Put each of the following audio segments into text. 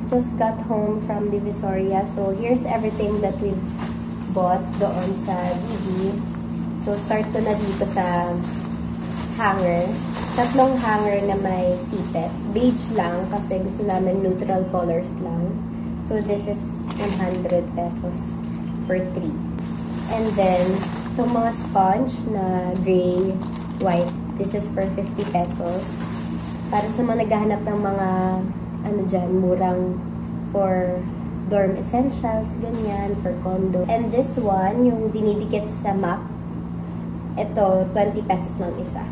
just got home from Divisoria. So, here's everything that we've bought doon sa DB. So, start ko na dito sa hanger. Tatlong hanger na may sipet. Beige lang kasi gusto namin neutral colors lang. So, this is 100 pesos for 3. And then, itong mga sponge na gray, white. This is for 50 pesos. Para sa mga naghahanap ng mga ano dyan, murang for dorm essentials, ganyan, for condo. And this one, yung dinidikit sa map, ito, 20 pesos ng isa.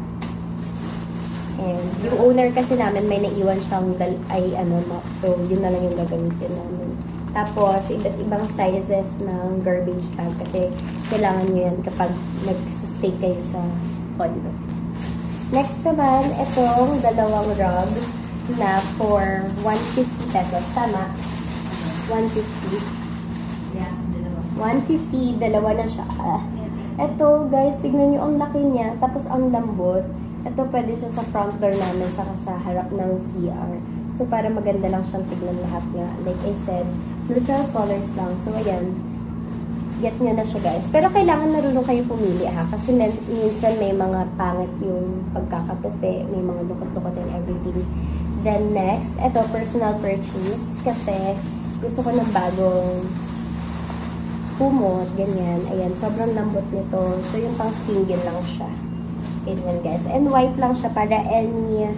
And yung owner kasi namin, may naiwan siyang map. So, yun na lang yung gagamitin namin. Tapos, iba't ibang sizes ng garbage bag kasi kailangan nyo yan kapag nag-stay kayo sa condo. Next naman, itong dalawang rug na for 150 pesos. Tama? 150. Yeah, dalawa. 150, dalawa na siya. Ito, guys, tignan nyo ang laki niya. Tapos, ang lambot. Ito, pwede siya sa front door namin saka sa harap ng CR. So, para maganda lang siyang tignan lahat nga. Like I said, neutral colors lang. So, ayan. Get nyo na siya, guys. Pero kailangan marunong kayo pumili, ha? Kasi minsan may mga pangit yung pagkakatupi. May mga lukot-lukot and everything. Then, next, ito, personal purchase. Kasi, gusto ko ng bagong kumot, ganyan. Ayan, sobrang lambot nito. So, yung pang single lang siya. Ganyan, guys. And white lang siya para any,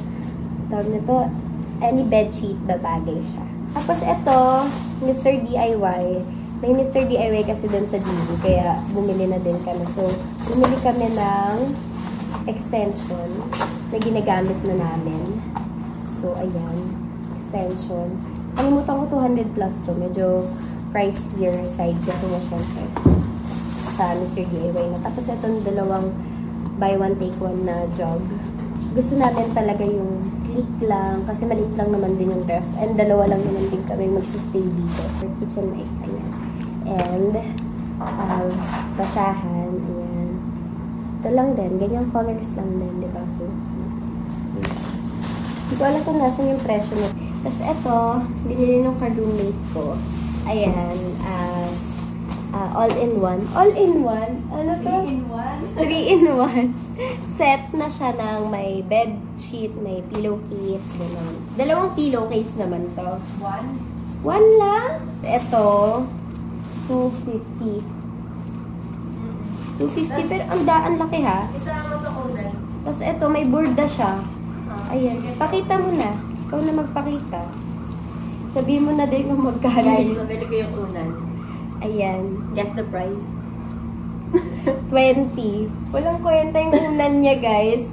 tawag nito, any bedsheet, babagay siya. Tapos, ito, Mr. DIY. May Mr. DIY kasi dun sa DB, kaya bumili na din kami. So, bumili kami ng extension na ginagamit na namin. So, ayan. Extension. Kalimutan ko 200 plus to. Medyo pricier side kasi na syempre sa Mr. DIY na. Tapos, itong dalawang buy one, take one na jug. Gusto namin talaga yung sleek lang kasi maliit lang naman din yung ref. And dalawa lang naman din kami magsistay dito. For kitchen knife, ayan. And, basahan, ayan. Ito lang din. Ganyang colors lang din, diba? So, hindi ko alam kung nasan yung presyo nito. Tapos, ito, binili ng ka-roommate ko. Ayan, all-in-one. All-in-one? Ano to? 3-in-1? 3-in-1. Set na siya ng may bed sheet, may pillowcase, gano'n. Dalawang pillowcase naman to. One lang? Ito, 250. 250, pero ang laki, ha? Ito ang magkakunan. Tapos ito, may borda siya. Ayan, pakita mo na. Ikaw na magpakita. Sabihin mo na din kung magkano. Guys, nabili ko yung unan. Ayan. Guess the price. 20. Walang kwenta yung unan niya, guys.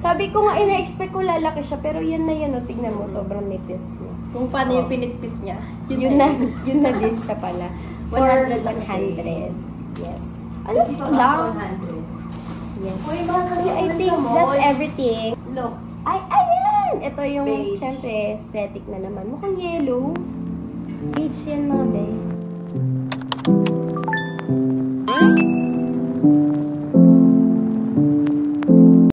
Sabi ko nga, ina-expect ko lalaki siya, pero yan na yan, o. Tignan mo, sobrang nipis niya. Kung paano yung pinitpit niya. Yun na din siya pala. 100 For lang 100. Yes. Ano lang? 100. Yes. Uy, baka So, I think that's everything. Look. Ay, ayan! Ito yung, Beige. syempre, aesthetic na naman. Mukhang yellow. Beige yan, mga be.